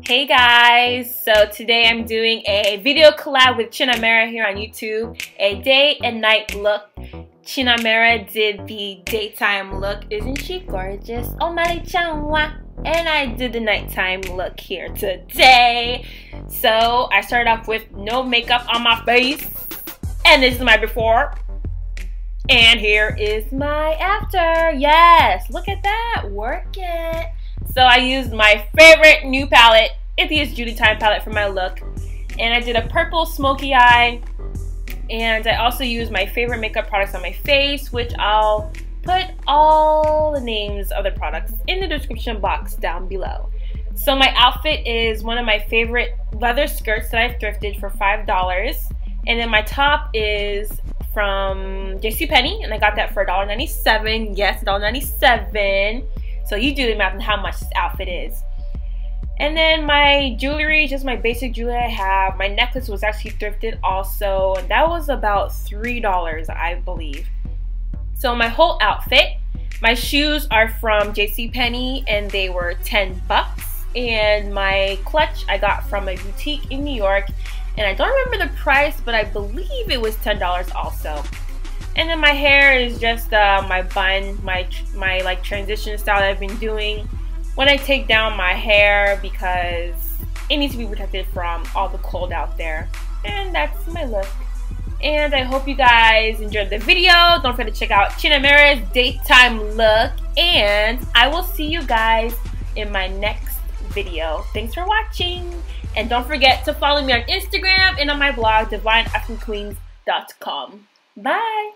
Hey guys, so today I'm doing a video collab with Chinamere here on YouTube, a day and night look. Chinamere did the daytime look. Isn't she gorgeous? Oh my, and I did the nighttime look here today. So I started off with no makeup on my face, and this is my before. And here is my after. Yes, look at that, work it. So I used my favorite new palette, it's JudyTime palette for my look. And I did a purple smoky eye. And I also used my favorite makeup products on my face, which I'll put all the names of the products in the description box down below. So my outfit is one of my favorite leather skirts that I thrifted for $5. And then my top is from JCPenney, and I got that for $1.97. Yes, $1.97. So you do the math on how much this outfit is. And then my jewelry, just my basic jewelry I have. My necklace was actually thrifted also, and that was about $3, I believe. So my whole outfit, my shoes are from JCPenney, and they were 10 bucks. And my clutch I got from a boutique in New York, and I don't remember the price, but I believe it was $10 also. And then my hair is just my bun, my like transition style that I've been doing when I take down my hair because it needs to be protected from all the cold out there. And that's my look. And I hope you guys enjoyed the video. Don't forget to check out Chinamere's daytime look, and I will see you guys in my next video. Thanks for watching. And don't forget to follow me on Instagram and on my blog, divineafricanqueens.com. Bye!